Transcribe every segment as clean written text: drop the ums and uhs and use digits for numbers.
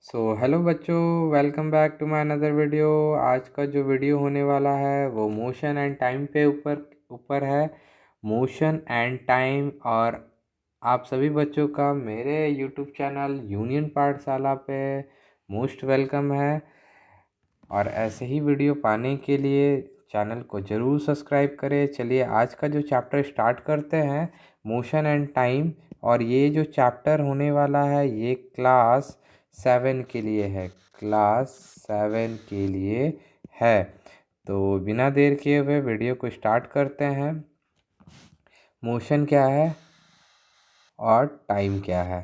Hello बच्चों, welcome back to my another video. आज का जो वीडियो होने वाला है वो मोशन एंड टाइम पे ऊपर ऊपर है। Motion and time. और आप सभी बच्चों का मेरे यूट्यूब चैनल यूनियन पाठशाला पे मोस्ट वेलकम है। और ऐसे ही वीडियो पाने के लिए चैनल को ज़रूर सब्सक्राइब करें। चलिए आज का जो चैप्टर स्टार्ट करते हैं, मोशन एंड टाइम। और ये जो चैप्टर होने वाला है ये क्लास 7 के लिए है, क्लास 7 के लिए है। तो बिना देर किए हुए वीडियो को स्टार्ट करते हैं। मोशन क्या है और टाइम क्या है,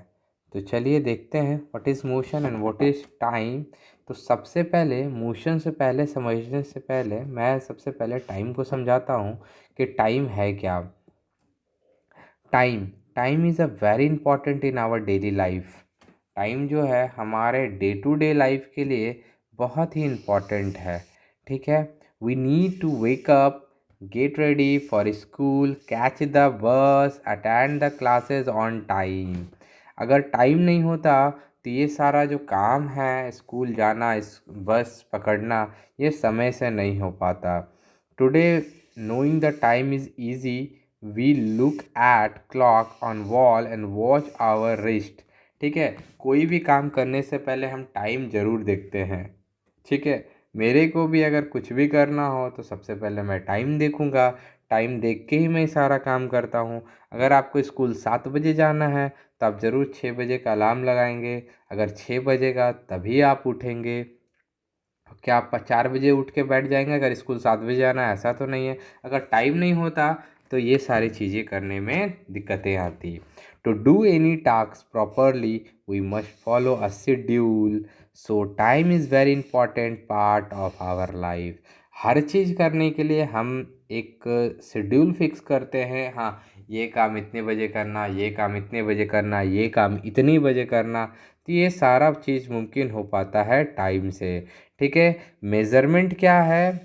तो चलिए देखते हैं what is motion and what is time. तो सबसे पहले मोशन से पहले समझने से पहले मैं सबसे पहले टाइम को समझाता हूँ कि टाइम है क्या। Time time is a very important in our daily life. Time जो है हमारे डे टू डे लाइफ के लिए बहुत ही इम्पॉर्टेंट है। ठीक है, we need to wake up, get ready for school, catch the bus, attend the classes on time. अगर टाइम नहीं होता तो ये सारा जो काम है, स्कूल जाना, इस बस पकड़ना, ये समय से नहीं हो पाता। Today knowing the time is easy, we look at clock on wall and watch our wrist। ठीक है, कोई भी काम करने से पहले हम टाइम ज़रूर देखते हैं। ठीक है, मेरे को भी अगर कुछ भी करना हो तो सबसे पहले मैं टाइम देखूंगा। टाइम देख के ही मैं सारा काम करता हूँ। अगर आपको स्कूल 7 बजे जाना है तो आप ज़रूर 6 बजे का अलार्म लगाएंगे। अगर 6 बजेगा तभी आप उठेंगे। क्या आप 4 बजे उठ के बैठ जाएंगे अगर स्कूल 7 बजे आना है? ऐसा तो नहीं है। अगर टाइम नहीं होता तो ये सारी चीज़ें करने में दिक्कतें आती। To do any task properly we must follow a schedule. So time is very important part of our life. हर चीज़ करने के लिए हम एक शेड्यूल फिक्स करते हैं। हाँ, ये काम इतने बजे करना, ये काम इतने बजे करना, ये काम इतनी बजे करना। तो ये सारा चीज़ मुमकिन हो पाता है टाइम से। ठीक है, मेज़रमेंट क्या है?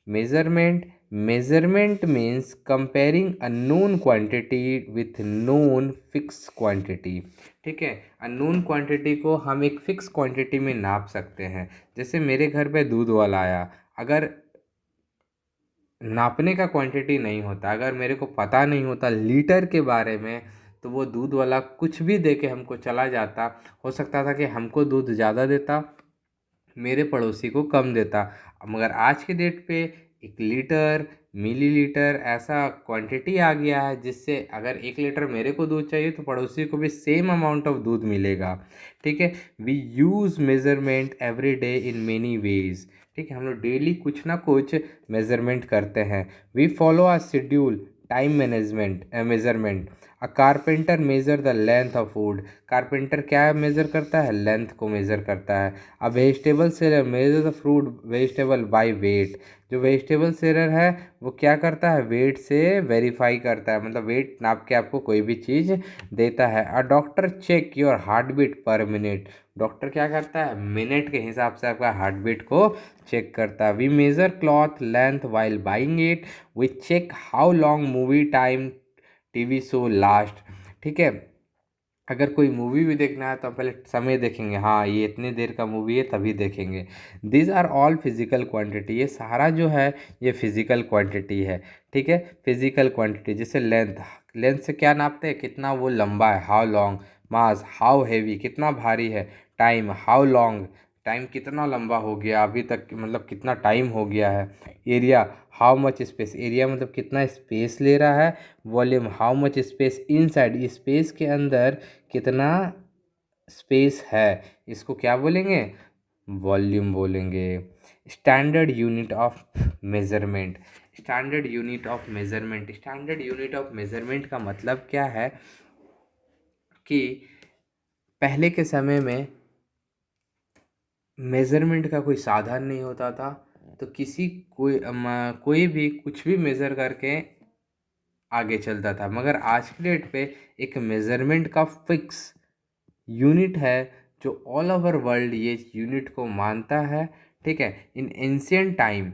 Measurement measurement means comparing a known quantity with known fix quantity. ठीक है, अननोन क्वांटिटी को हम एक फिक्स क्वांटिटी में नाप सकते हैं। जैसे मेरे घर पे दूध वाला आया, अगर नापने का क्वांटिटी नहीं होता, अगर मेरे को पता नहीं होता लीटर के बारे में, तो वो दूध वाला कुछ भी दे के हमको चला जाता। हो सकता था कि हमको दूध ज़्यादा देता, मेरे पड़ोसी को कम देता। मगर आज के डेट पे 1 लीटर, मिलीलीटर ऐसा क्वांटिटी आ गया है जिससे अगर 1 लीटर मेरे को दूध चाहिए तो पड़ोसी को भी सेम अमाउंट ऑफ दूध मिलेगा। ठीक है, we use measurement every day in many ways. ठीक है, हम लोग डेली कुछ ना कुछ मेज़रमेंट करते हैं। We follow a schedule, time management measurement. A carpenter measure the length of wood. Carpenter क्या मेज़र करता है? लेंथ को मेज़र करता है। A vegetable seller measure the fruit vegetable by weight. जो वेजिटेबल सेलर है वो क्या करता है? वेट से वेरीफाई करता है, मतलब वेट नाप के आपको कोई भी चीज़ देता है। A doctor check your heart beat per minute. Doctor क्या करता है? मिनट के हिसाब से आपका हार्ट बीट को चेक करता है। We measure cloth length while buying it. We check how long movie time TV show last. ठीक है, अगर कोई मूवी भी देखना है तो हम पहले समय देखेंगे, हाँ ये इतनी देर का मूवी है तभी देखेंगे। This are all physical quantity. ये सारा जो है ये फिजिकल क्वांटिटी है। ठीक है, फिजिकल क्वांटिटी जैसे लेंथ, लेंथ से क्या नापते हैं? कितना वो लंबा है, how long. Mass, how heavy, कितना भारी है। टाइम, हाउ लॉन्ग, टाइम कितना लंबा हो गया अभी तक, मतलब कितना टाइम हो गया है। Area, how much space, area मतलब कितना स्पेस ले रहा है। Volume, how much space inside, space के अंदर कितना स्पेस है, इसको क्या बोलेंगे? वॉल्यूम बोलेंगे। Standard unit of measurement, standard unit of measurement, standard unit of measurement का मतलब क्या है कि पहले के समय में मेज़रमेंट का कोई साधन नहीं होता था, तो कोई भी कुछ भी मेज़र करके आगे चलता था। मगर आज की डेट पे एक मेज़रमेंट का फिक्स यूनिट है जो ऑल ओवर वर्ल्ड ये यूनिट को मानता है। ठीक है, in ancient time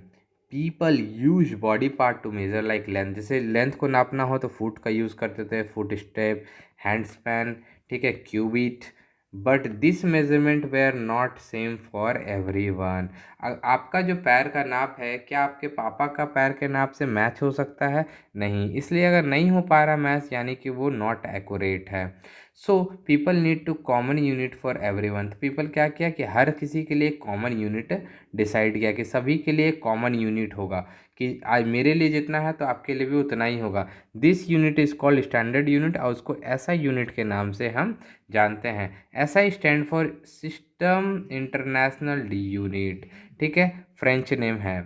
people use body part to measure like length. जैसे लेंथ को नापना हो तो फुट का यूज़ करते थे, फुट स्टेप, हैंड स्पैन, ठीक है, cubit, but this measurement were not same for everyone. आपका जो पैर का नाप है क्या आपके पापा का पैर के नाप से मैच हो सकता है? नहीं। इसलिए अगर नहीं हो पा रहा मैच यानी कि वो नॉट एक्यूरेट है। So people need to common unit for everyone. पीपल क्या किया कि हर किसी के लिए कॉमन यूनिट डिसाइड किया कि सभी के लिए कॉमन यूनिट होगा कि आज मेरे लिए जितना है तो आपके लिए भी उतना ही होगा। This unit is called standard unit और उसको ऐसा यूनिट के नाम से हम जानते हैं। ऐसा stand for system international D unit. ठीक है, फ्रेंच नेम है।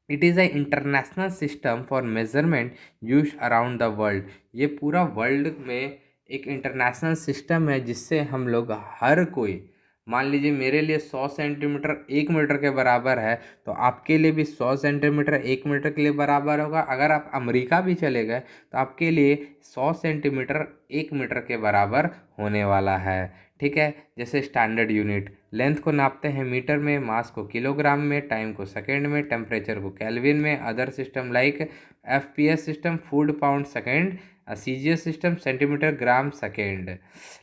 It is a international system for measurement use around the world. ये पूरा वर्ल्ड में एक इंटरनेशनल सिस्टम है जिससे हम लोग हर कोई, मान लीजिए मेरे लिए 100 सेंटीमीटर 1 मीटर के बराबर है तो आपके लिए भी 100 सेंटीमीटर 1 मीटर के लिए बराबर होगा। अगर आप अमेरिका भी चले गए तो आपके लिए 100 सेंटीमीटर 1 मीटर के बराबर होने वाला है। ठीक है, जैसे स्टैंडर्ड यूनिट लेंथ को नापते हैं मीटर में, मास को किलोग्राम में, टाइम को सेकंड में, टेम्परेचर को केल्विन में। Other system like FPS system foot pound second, CGS system centimetre gram second.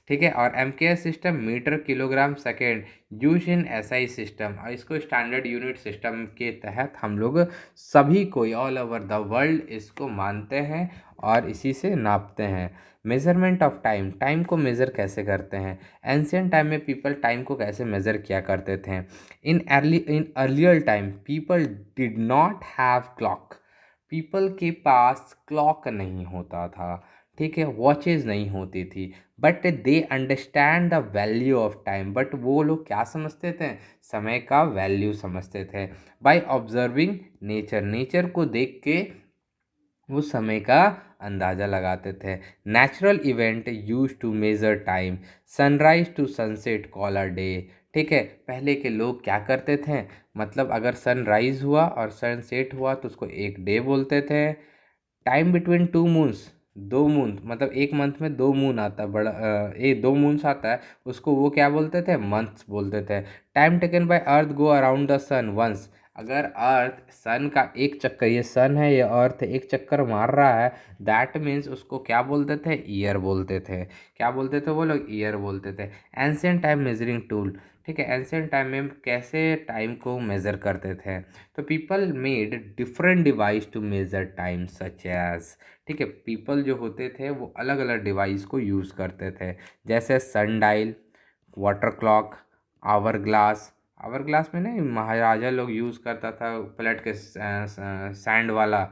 ठीक है, और MKS system metre kilogram second use in SI system. और इसको स्टैंडर्ड यूनिट सिस्टम के तहत हम लोग सभी कोई ऑल ओवर द वर्ल्ड इसको मानते हैं और इसी से नापते हैं। मेजरमेंट ऑफ टाइम, टाइम को मेज़र कैसे करते हैं? एंशियंट टाइम में पीपल टाइम को कैसे मेज़र किया करते थे? In earlier time people did not have clock. People के पास क्लॉक नहीं होता था। ठीक है, वॉचेज नहीं होती थी। But they understand the value of time. But वो लोग क्या समझते थे? समय का वैल्यू समझते थे। बाय ऑब्जर्विंग नेचर, नेचर को देख के वो समय का अंदाज़ा लगाते थे। Natural event use to measure time, sunrise to sunset call a day. ठीक है, पहले के लोग क्या करते थे, मतलब अगर सनराइज हुआ और सनसेट हुआ तो उसको एक डे बोलते थे। Time between two moons, 2 moon मतलब एक मंथ में 2 मून आता है, बड़ा ये 2 मून्स आता है, उसको वो क्या बोलते थे? मंथ्स बोलते थे। Time taken by earth go around the sun once. अगर अर्थ सन का एक चक्कर, ये सन है ये अर्थ एक चक्कर मार रहा है, दैट मीन्स उसको क्या बोलते थे? ईयर बोलते थे। क्या बोलते थे वो लोग? ईयर बोलते थे। Ancient time measuring tool. ठीक है, एंशियंट टाइम में कैसे टाइम को मेज़र करते थे? तो people made different device to measure time such as. ठीक है, पीपल जो होते थे वो अलग अलग डिवाइस को यूज़ करते थे, जैसे sundial, water clock, hourglass. Hourglass में नहीं, महाराजा लोग यूज़ करता था पलट के सैंड वाला।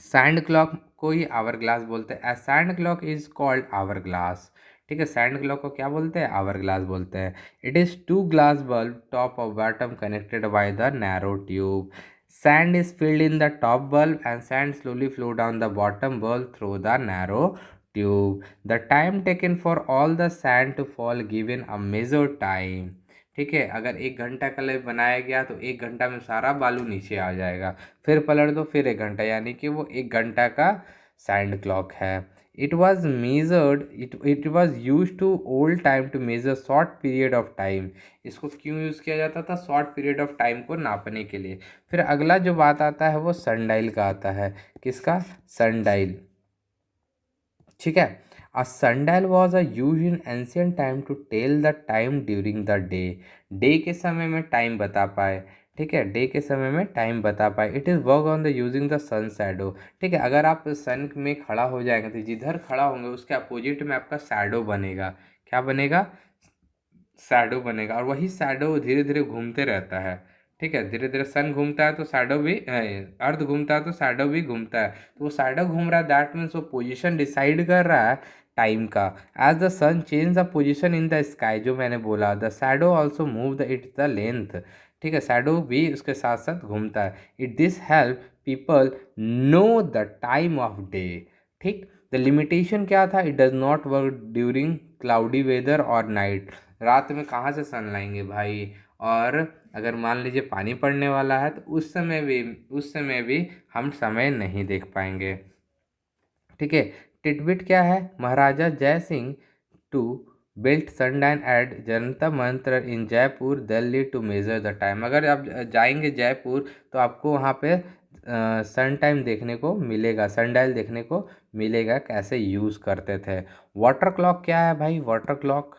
सैंड क्लॉक को ही आवर ग्लास बोलते हैं। Sand clock is called hourglass. ठीक है, सैंड क्लॉक को क्या बोलते हैं? आवर ग्लास बोलते हैं। It is two glass bulb top और bottom connected by the narrow tube. Sand is filled in the top bulb and sand slowly flow down the bottom bulb through the narrow tube. The time taken for all the sand to fall given a measured time. ठीक है, अगर 1 घंटा के लिए बनाया गया तो 1 घंटा में सारा बालू नीचे आ जाएगा। फिर पलट दो फिर 1 घंटा, यानी कि वो 1 घंटा का सैंड क्लॉक है। It was measured, it was use to old time to measure short period of time. इसको क्यों यूज़ किया जाता था? शॉर्ट पीरियड ऑफ टाइम को नापने के लिए। फिर अगला जो बात आता है वो सनडाइल का आता है। किसका? सनडाइल। ठीक है, a sundial was a use in ancient time to tell the time during the day. Day के समय में टाइम बता पाए। ठीक है, डे के समय में टाइम बता पाए। It is work on the using the sun shadow. ठीक है, अगर आप सन में खड़ा हो जाएंगे तो जिधर खड़ा होंगे उसके अपोजिट में आपका शैडो बनेगा। क्या बनेगा? शैडो बनेगा, और वही शैडो धीरे धीरे घूमते रहता है। ठीक है, धीरे धीरे सन घूमता है तो शैडो भी अर्थ घूमता है तो शैडो भी घूमता है। तो वो शैडो घूम रहा है, दैट मीन्स वो पोजीशन डिसाइड कर रहा है टाइम का। As the sun change the position in the sky, जो मैंने बोला, the shadow also move the it the length. ठीक है, शैडो भी उसके साथ साथ घूमता है। It this help people know the time of day. ठीक, द लिमिटेशन क्या था? It does not work during cloudy weather और नाइट। रात में कहाँ से सन लाएंगे भाई? और अगर मान लीजिए पानी पड़ने वाला है तो उस समय भी हम समय नहीं देख पाएंगे। ठीक है, टिटबिट क्या है? Maharaja Jai Singh two built sundial at Jantar Mantar in Jaipur Delhi to measure the time. अगर आप जाएंगे जयपुर तो आपको वहाँ पे सन टाइम देखने को मिलेगा, सनडायल देखने को मिलेगा कैसे यूज़ करते थे। वाटर क्लॉक क्या है भाई? वाटर क्लॉक,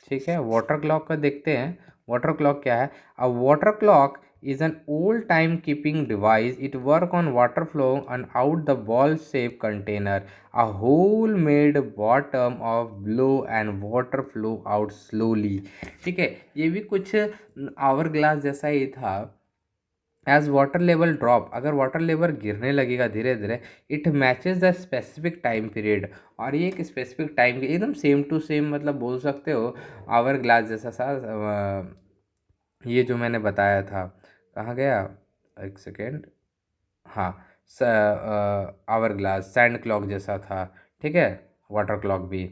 ठीक है, वाटर क्लॉक का देखते हैं। वाटर क्लॉक क्या है? अ water clock is an old time keeping device. It work on water flow and out the ball shape container. A hole made bottom of blow and water flow out slowly. ठीक है, ये भी कुछ our glass जैसा ही था। As water level drop, अगर water level गिरने लगेगा धीरे धीरे, it matches the specific time period. और ये एक स्पेसिफिक टाइम की एकदम सेम टू सेम, मतलब बोल सकते हो आवर ग्लास जैसा सा। ये जो मैंने बताया था, कहाँ गया, एक सेकेंड, हाँ, आवर ग्लास सैंड क्लॉक जैसा था, ठीक है, वाटर क्लॉक भी।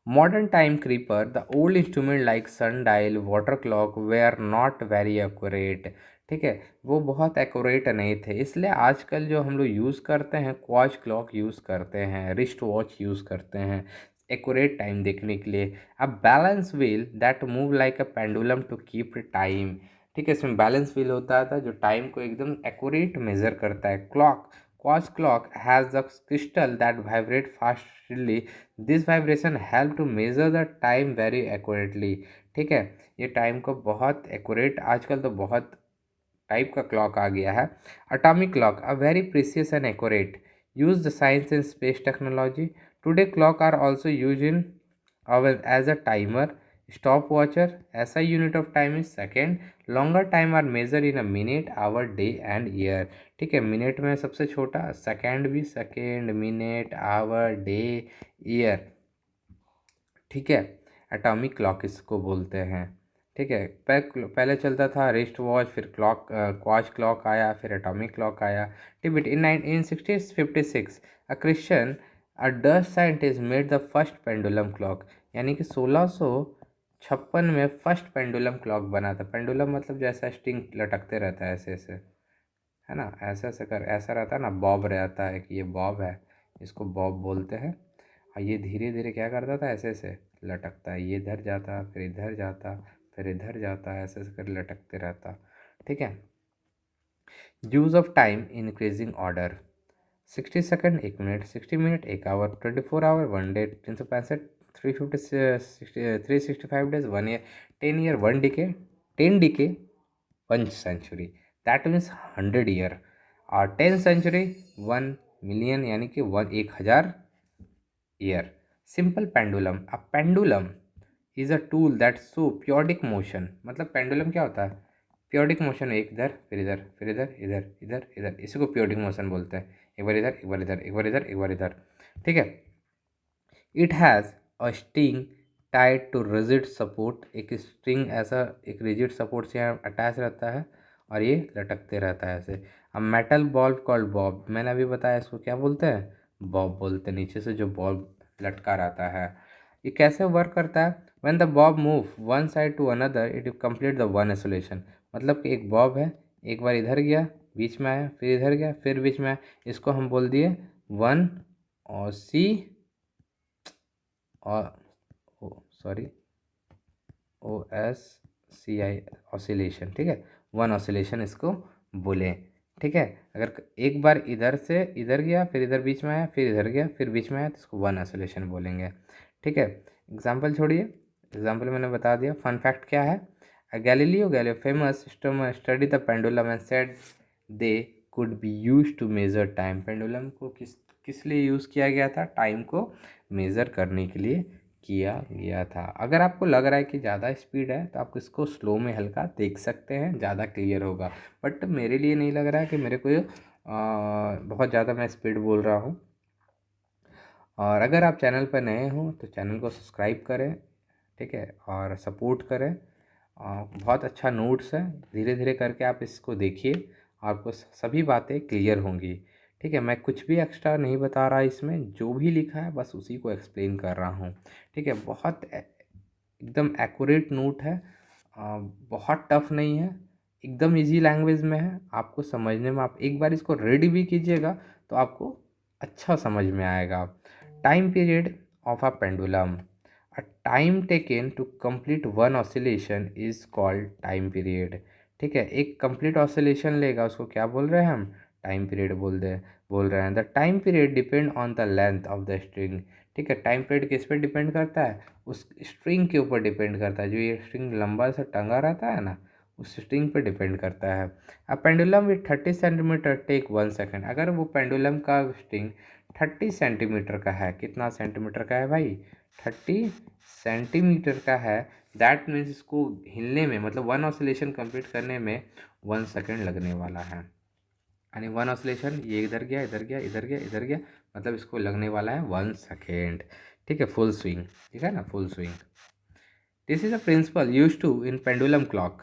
Modern time creeper, the old instrument like sundial, water clock were not very accurate, ठीक है, वो बहुत एक्यूरेट नहीं थे, इसलिए आजकल जो हम लोग यूज़ करते हैं क्वाच क्लॉक यूज़ करते हैं, रिस्ट वॉच यूज़ करते हैं एक्यूरेट टाइम देखने के लिए। A balance wheel that move like a pendulum to keep time, ठीक है, इसमें बैलेंस व्हील होता था जो टाइम को एकदम एक्यूरेट मेजर करता है। Clock, quartz clock has the crystal that vibrate fastly, this vibration help to measure the time very accurately, ठीक है, ये टाइम को बहुत एक्यूरेट, आजकल तो बहुत टाइप का क्लॉक आ गया है। Atomic clock, a very precious and accurate, use the science and space technology. Today clock are also use in our age a timer, stop watcher, ऐसा unit of time is second, longer time are measure in a minute, hour, day and year, ठीक है, minute में सबसे छोटा, second भी, second, minute, hour, day, year, ठीक है, atomic clock इसको बोलते हैं, ठीक है। पहले चलता था रिस्ट वॉच, फिर क्लॉक, क्वाच क्लॉक आया, फिर एटॉमिक क्लॉक आया। टिबिट इन 1656 a Christian, a Dutch scientist made the first pendulum clock, यानी कि 1656 में फर्स्ट पेंडुलम क्लॉक बना था। पेंडुलम मतलब जैसा स्ट्रिंग लटकते रहता है ऐसे ऐसे, है ना, ऐसे ऐसे कर, ऐसा रहता है ना, बॉब रहता है कि ये बॉब है, इसको बॉब बोलते हैं। और ये धीरे धीरे क्या करता था, ऐसे ऐसे लटकता है, ये इधर जाता फिर इधर जाता फिर इधर जाता, ऐसे ऐसे कर लटकते रहता, ठीक है। Use of time increasing order, 60 second 1 minute, 60 minute 1 hour, 24 hour 1 day, 365 365 days 1 year, 10 year 1 decade, 10 decade 1 century, that means 100 year, और 10 सेंचुरी 1 मिलियन, यानी कि 1,000 year. Simple pendulum, a pendulum is a tool that show periodic motion, मतलब pendulum क्या होता है, पियोडिक motion, एक इधर फिर इधर फिर इधर इधर इधर इधर, इसी को पियोडिक मोशन बोलते हैं, एक बार इधर एक बार इधर एक बार इधर एक बार इधर, ठीक है। It has a string tied to rigid support, एक स्ट्रिंग ऐसा एक रिजिड सपोर्ट से यहाँ अटैच रहता है और ये लटकते रहता है ऐसे। अब मेटल बॉल्ब कॉल्ड बॉब, मैंने अभी बताया इसको क्या बोलते हैं, बॉब बोलते हैं, नीचे से जो बॉल्ब लटका रहता है। ये कैसे वर्क करता है, when the bob move one side to another it complete the one isolation, मतलब कि एक बॉब है, एक बार इधर गया बीच में आया, फिर इधर गया फिर बीच में आया, इसको हम बोल दिए वन, और सी, और ओ सॉरी OSCI ऑसिलेशन, ठीक है, वन ऑसिलेशन इसको बोले, ठीक है। अगर एक बार इधर से इधर गया फिर इधर बीच में आया फिर इधर गया फिर बीच में आया तो इसको वन ऑसिलेशन बोलेंगे, ठीक है। एग्जाम्पल छोड़िए, एग्जाम्पल मैंने बता दिया। फन फैक्ट क्या है, Galileo famous study the pendulum and said they could be use to measure time, pendulum को किस लिए यूज़ किया गया था, टाइम को मेज़र करने के लिए किया गया था। अगर आपको लग रहा है कि ज़्यादा स्पीड है तो आप इसको स्लो में हल्का देख सकते हैं, ज़्यादा क्लियर होगा, बट मेरे लिए नहीं लग रहा है कि मेरे को बहुत ज़्यादा मैं स्पीड बोल रहा हूँ। और अगर आप चैनल पर नए हो तो चैनल को सब्सक्राइब करें, ठीक है, और सपोर्ट करें। बहुत अच्छा नोट्स है, धीरे धीरे करके आप इसको देखिए, आपको सभी बातें क्लियर होंगी, ठीक है। मैं कुछ भी एक्स्ट्रा नहीं बता रहा इसमें, जो भी लिखा है बस उसी को एक्सप्लेन कर रहा हूँ, ठीक है। बहुत एकदम एक्यूरेट नोट है, बहुत टफ नहीं है, एकदम इजी लैंग्वेज में है, आपको समझने में, आप एक बार इसको रीड भी कीजिएगा तो आपको अच्छा समझ में आएगा। Time period of a pendulum, a time taken to complete one oscillation is called time period, ठीक है। एक कंप्लीट ऑसिलेशन लेगा, उसको क्या बोल रहे हैं हम, टाइम पीरियड बोल रहे हैं। The time period depend on the length of the string. ठीक है, टाइम पीरियड किस पे डिपेंड करता है, उस स्ट्रिंग के ऊपर डिपेंड करता है। जो ये स्ट्रिंग लंबा सा टंगा रहता है ना, उस स्ट्रिंग पे डिपेंड करता है। A pendulum with 30 centimetre take 1 second. अगर वो पेंडुलम का स्ट्रिंग 30 सेंटीमीटर का है, कितना सेंटीमीटर का है भाई, 30 सेंटीमीटर का है, दैट मीन्स इसको हिलने में, मतलब वन ऑसिलेशन कंप्लीट करने में 1 सेकेंड लगने वाला है। यानी वन ऑसिलेशन, ये इधर गया, इधर गया, इधर गया, इधर गया, मतलब इसको लगने वाला है 1 सेकेंड। ठीक है, फुल स्विंग, ठीक है ना, full swing. This is a principle use to in pendulum clock.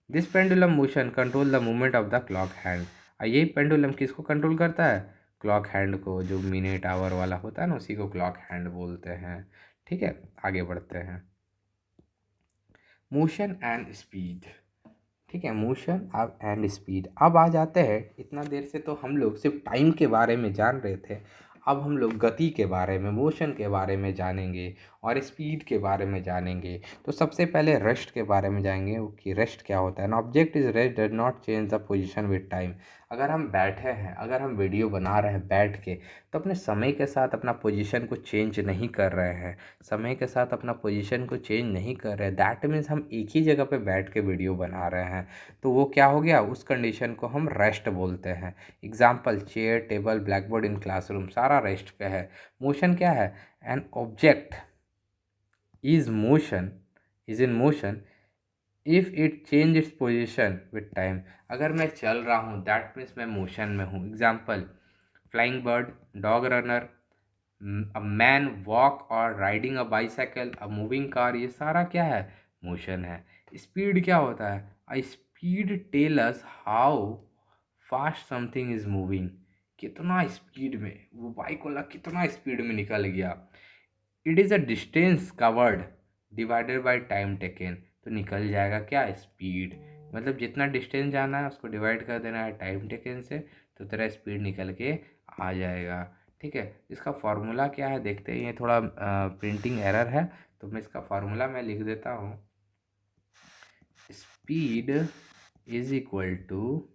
This pendulum motion control the movement of the clock hand. यही पेंडुलम किसको कंट्रोल करता है, क्लॉक हैंड को। जो मिनट आवर वाला होता है ना, उसी को क्लॉक हैंड बोलते हैं। ठीक है, आगे बढ़ते हैं। Motion and speed. ठीक है, मोशन अब एंड स्पीड। अब आ जाते हैं, इतना देर से तो हम लोग सिर्फ टाइम के बारे में जान रहे थे, अब हम लोग गति के बारे में, मोशन के बारे में जानेंगे और स्पीड के बारे में जानेंगे। तो सबसे पहले रेस्ट के बारे में जाएंगे कि रेस्ट क्या होता है। An object is rest does not change the position with time. अगर हम बैठे हैं, अगर हम वीडियो बना रहे हैं बैठ के, तो अपने समय के साथ अपना पोजीशन को चेंज नहीं कर रहे हैं, समय के साथ अपना पोजीशन को चेंज नहीं कर रहे हैं, दैट मीन्स हम एक ही जगह पे बैठ के वीडियो बना रहे हैं। तो वो क्या हो गया, उस कंडीशन को हम रेस्ट बोलते हैं। Example, chair, table, black board in classroom, सारा रेस्ट पे है। मोशन क्या है, an object is in motion if it change its position with time. अगर मैं चल रहा हूँ, दैट मीन्स मैं मोशन में हूँ। Example, flying bird, dog runner, a man walk और riding a bicycle, a moving car, ये सारा क्या है, मोशन है। स्पीड क्या होता है, a speed tell us how fast something is moving. कितना स्पीड में वो बाइक वाला, कितना स्पीड में निकल गया। It is a distance covered divided by time taken. तो निकल जाएगा क्या, स्पीड। मतलब जितना डिस्टेंस जाना है उसको डिवाइड कर देना है टाइम टेकन से, तो तेरा स्पीड निकल के आ जाएगा। ठीक है, इसका फार्मूला क्या है देखते हैं। ये थोड़ा प्रिंटिंग एरर है, तो मैं इसका फार्मूला मैं लिख देता हूँ। Speed is equal to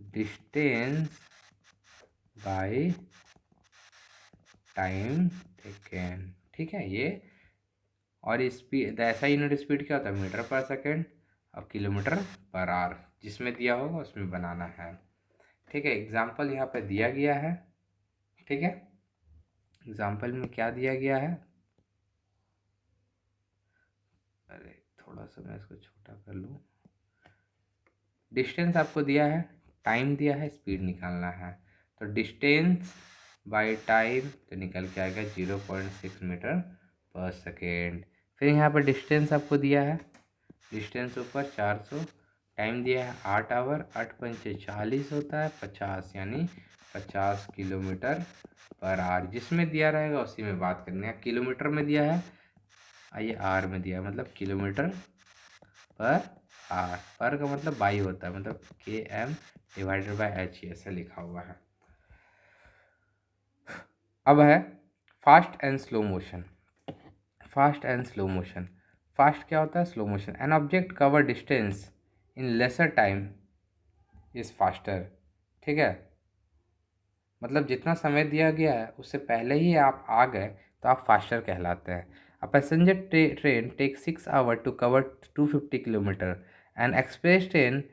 distance by time taken. ठीक है, ये और स्पीड, ऐसा यूनिट स्पीड क्या होता है, मीटर पर सेकेंड और किलोमीटर पर आवर, जिसमें दिया होगा उसमें बनाना है। ठीक है, एग्जाम्पल यहाँ पे दिया गया है। ठीक है, एग्जाम्पल में क्या दिया गया है, अरे थोड़ा सा मैं इसको छोटा कर लूँ। डिस्टेंस आपको दिया है, टाइम दिया है, स्पीड निकालना है। तो डिस्टेंस बाय टाइम तो निकल के आएगा 0.6 मीटर पर सेकेंड। फिर यहाँ पर डिस्टेंस आपको दिया है, डिस्टेंस ऊपर 400, टाइम दिया है 8 आवर, 8 पंचे 40 होता है 50, यानी 50 किलोमीटर पर आवर। जिसमें दिया रहेगा उसी में बात करनी है। किलोमीटर में दिया है, ये आर में दिया है, मतलब किलोमीटर पर आर। पर का मतलब बाई होता है, मतलब KM डिवाइडेड बाय H, ऐसा लिखा हुआ है। अब है fast and slow motion. Fast and slow motion. Fast क्या होता है, slow motion. An object cover distance in lesser time is faster. ठीक है, मतलब जितना समय दिया गया है उससे पहले ही आप आ गए तो आप फास्टर कहलाते हैं। A passenger train take 6 hour to cover 250 kilometre, and express train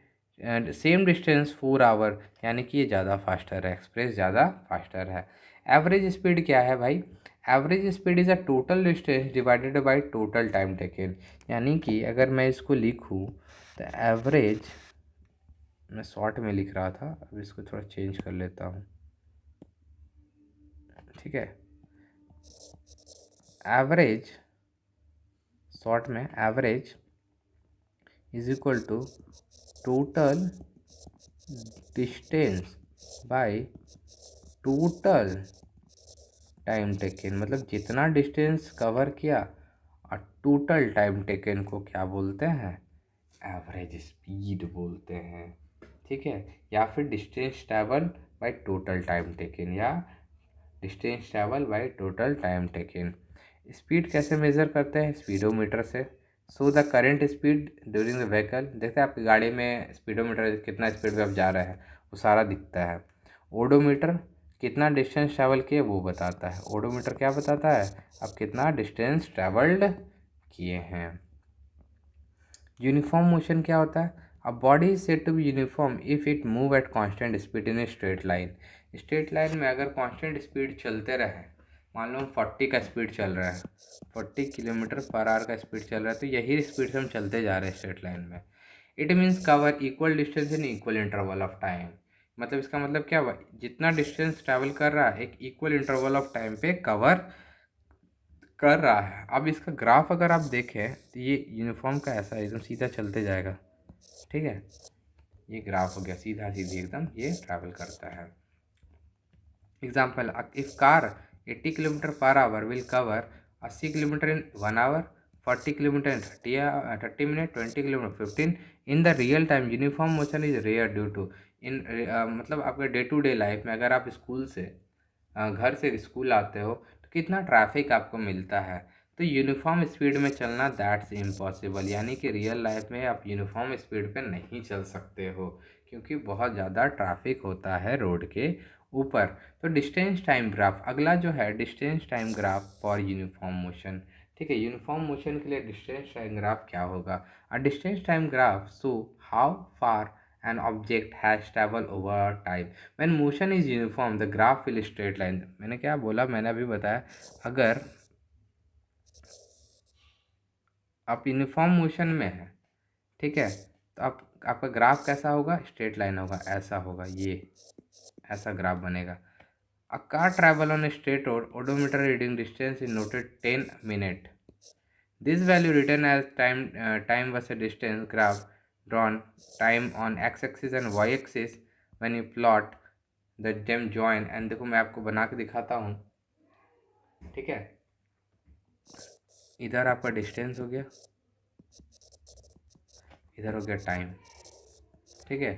same distance 4 hour, यानी कि ये ज़्यादा फास्टर है, एक्सप्रेस ज़्यादा फास्टर है। एवरेज स्पीड क्या है भाई, average speed is a total distance divided by total time taken. यानी कि अगर मैं इसको लिखूँ तो एवरेज, मैं शॉर्ट में लिख रहा था, अब इसको थोड़ा चेंज कर लेता हूँ। ठीक है, एवरेज, शॉर्ट में average is equal to total distance by total time taken. मतलब जितना डिस्टेंस कवर किया और टोटल टाइम टेकन को क्या बोलते हैं, एवरेज स्पीड बोलते हैं। ठीक है, या फिर distance travel by total time taken, या distance travel by total time taken. Speed कैसे मेज़र करते हैं, स्पीडोमीटर से। So the current speed during the vehicle, देखते हैं आपकी गाड़ी में स्पीडोमीटर कितना स्पीड पे आप जा रहे हैं वो सारा दिखता है। ओडोमीटर कितना डिस्टेंस ट्रैवल किए वो बताता है। ओडोमीटर क्या बताता है, आप कितना डिस्टेंस ट्रैवल्ड किए हैं। यूनिफॉर्म मोशन क्या होता है, a body is said to be uniform if it move at constant speed in a straight line. Straight line में अगर कांस्टेंट स्पीड चलते रहे, मान लो हम 40 का स्पीड चल रहा है, 40 किलोमीटर पर आवर का स्पीड चल रहा है, तो यही स्पीड से हम चलते जा रहे हैं स्ट्रेट लाइन में। It means cover equal distance in equal interval of time. मतलब इसका मतलब क्या हुआ, जितना डिस्टेंस ट्रैवल कर रहा है एक इक्वल इंटरवल ऑफ टाइम पे कवर कर रहा है। अब इसका ग्राफ अगर आप देखें तो ये यूनिफॉर्म का ऐसा एकदम सीधा चलते जाएगा, ठीक है। ये ग्राफ हो गया, सीधा सीधी एकदम ये ट्रैवल करता है। Example, if car 80 kilometre per hour will cover 80 kilometre in 1 hour, 40 kilometre in 30 minute, 20 kilometre 15। In the real time uniform motion is rare due to in, मतलब आपके डे टू डे लाइफ में अगर आप school से घर से school आते हो तो कितना ट्रैफिक आपको मिलता है, तो यूनिफॉर्म स्पीड में चलना दैट्स इम्पॉसिबल, यानी कि रियल लाइफ में आप यूनिफॉर्म स्पीड पे नहीं चल सकते हो क्योंकि बहुत ज़्यादा ट्रैफिक होता है रोड के ऊपर। तो डिस्टेंस टाइम ग्राफ अगला जो है, distance time graph for uniform motion, ठीक है। यूनिफॉर्म मोशन के लिए डिस्टेंस टाइम ग्राफ क्या होगा, a distance time graph so how far an object has traveled over time when motion is uniform the graph will straight line। मैंने क्या बोला, मैंने अभी बताया, अगर आप यूनिफॉर्म मोशन में है, ठीक है, तो आपका ग्राफ कैसा होगा, स्ट्रेट लाइन होगा, ऐसा होगा, ये ऐसा ग्राफ बनेगा। A car travel on a straight road, odometer reading distance is noted 10 minute. This value written as time versus distance graph drawn time on x-axis and y-axis when you plot the them join। and देखो मैं आपको बना के दिखाता हूँ, ठीक है। इधर आपका डिस्टेंस हो गया, इधर हो गया टाइम, ठीक है।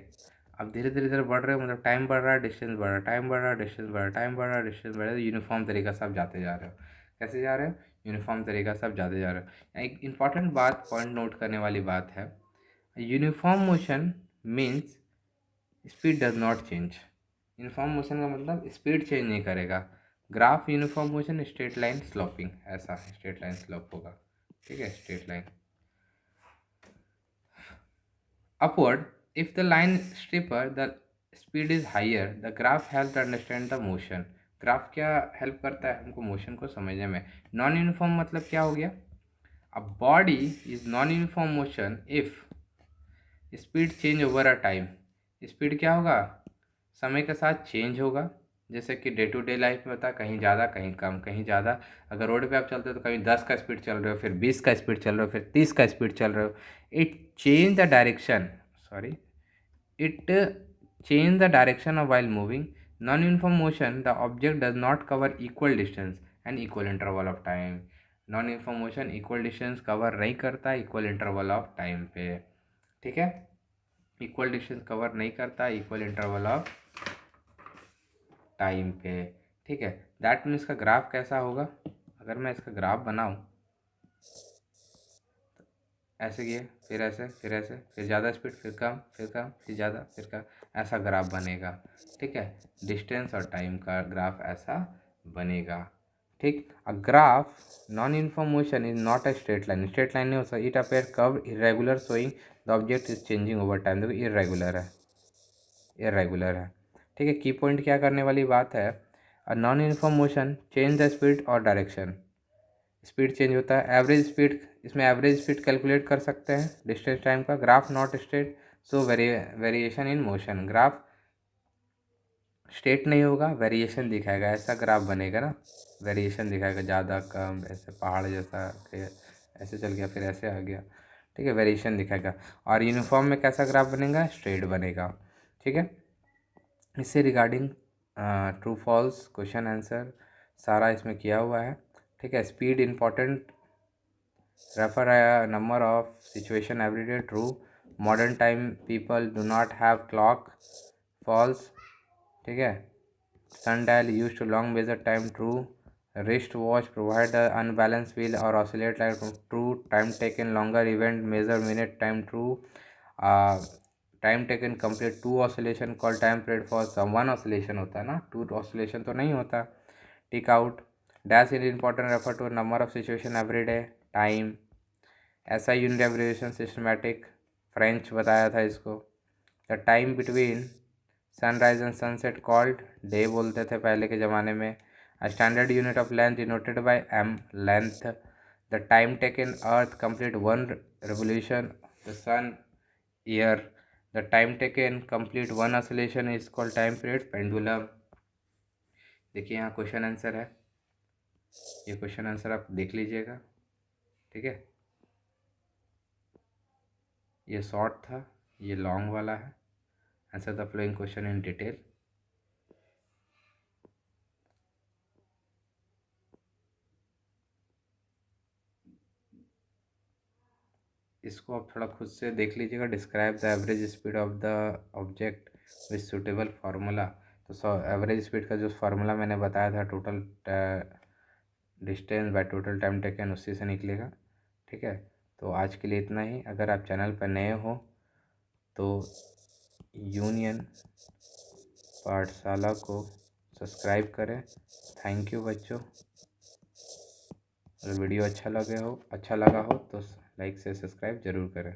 अब धीरे धीरे इधर बढ़ रहे हो, मतलब टाइम बढ़ रहा है, डिस्टेंस बढ़ रहा है, टाइम बढ़ रहा है, डिस्टेंस बढ़ रहा है, टाइम बढ़ रहा है, डिस्टेंस बढ़ रहा है, यूनिफॉर्म तरीका से आप जाते जा रहे हो। कैसे जा रहे हो, यूनिफॉर्म तरीका से आप जाते जा रहे हो। एक इंपॉर्टेंट बात, पॉइंट नोट करने वाली बात है, uniform motion means speed does not change. Uniform motion का मतलब स्पीड चेंज नहीं करेगा। Graph uniform motion straight line sloping, ऐसा स्ट्रेट लाइन स्लोप होगा, ठीक है, straight line upward. If the line steeper the speed is higher the graph help to understand the motion. Graph क्या help करता है हमको मोशन को समझने में। नॉन यूनिफॉर्म मतलब क्या हो गया, अ body is non uniform motion if speed change over a time. Speed क्या होगा, समय के साथ चेंज होगा, जैसे कि डे टू डे लाइफ में होता है, कहीं ज़्यादा कहीं कम, कहीं ज़्यादा अगर रोड पे आप चलते हो तो कहीं 10 का स्पीड चल रहे हो, फिर 20 का स्पीड चल रहे हो, फिर 30 का स्पीड चल रहे हो। It change the direction, sorry, it change the direction of while moving। non-uniform motion the object does not cover equal distance and equal interval of time। non-uniform motion equal distance cover नहीं करता equal interval of time पे, ठीक है, equal distance cover नहीं करता equal interval of time पे, ठीक है। दैट मीन्स का ग्राफ कैसा होगा, अगर मैं इसका ग्राफ बनाऊँ, ऐसे किए, फिर ऐसे, फिर ऐसे, फिर ज़्यादा स्पीड, फिर कम, फिर कम, फिर ज़्यादा, फिर कम, ऐसा ग्राफ बनेगा, ठीक है। डिस्टेंस और टाइम का ग्राफ ऐसा बनेगा, ठीक। A graph non uniform motion is not a straight line, straight line नहीं हो सकता। It appear curve irregular showing the object is changing over time. देखो इरेगुलर है, इरेगुलर है, ठीक है। की पॉइंट क्या करने वाली बात है, a non uniform motion change the speed और डायरेक्शन, स्पीड चेंज होता है। एवरेज स्पीड, इसमें एवरेज स्पीड कैलकुलेट कर सकते हैं डिस्टेंस टाइम का। Graph not straight so variation in motion, graph straight नहीं होगा, वेरिएशन दिखाएगा, ऐसा ग्राफ बनेगा ना, वेरिएशन दिखाएगा, ज़्यादा कम, ऐसे पहाड़ जैसा, फिर ऐसे चल गया, फिर ऐसे आ गया, ठीक है, वेरिएशन दिखाएगा। और यूनिफॉर्म में कैसा ग्राफ बनेगा, स्ट्रेट बनेगा, ठीक है। इससे regarding true false question answer सारा इसमें किया हुआ है, ठीक है। Speed important, refer a number of situation everyday, true। modern time people do not have clock, false, ठीक है। sundial used to long measure time, true। Wrist watch provide the unbalanced wheel or oscillate like true. Time taken longer event measure minute time true. uh, Time taken complete two oscillation called time period for some one oscillation होता है ना, two oscillation तो नहीं होता. Tick out. Dash is important refer to number of situation every day. Time. SI unit abbreviation systematic. French बताया था इसको. The time between sunrise and sunset called day बोलते थे पहले के ज़माने में. A standard unit of length denoted by m, length. The time taken Earth complete one revolution. The Sun, year. The time taken complete one oscillation is called time period. Pendulum. देखिए यहाँ question answer है, ये question answer आप देख लीजिएगा. ठीक है, ये शॉर्ट था, ये लॉन्ग वाला है. Answer the following question in detail. इसको आप थोड़ा खुद से देख लीजिएगा. Describe the average speed of the object with suitable formula. तो एवरेज स्पीड का जो फार्मूला मैंने बताया था, total distance by total time taken, उसी से निकलेगा. ठीक है, तो आज के लिए इतना ही. अगर आप चैनल पर नए हो तो यूनियन पाठशाला को सब्सक्राइब करें. थैंक यू बच्चों. अगर वीडियो अच्छा लगा हो तो लाइक से सब्सक्राइब ज़रूर करें.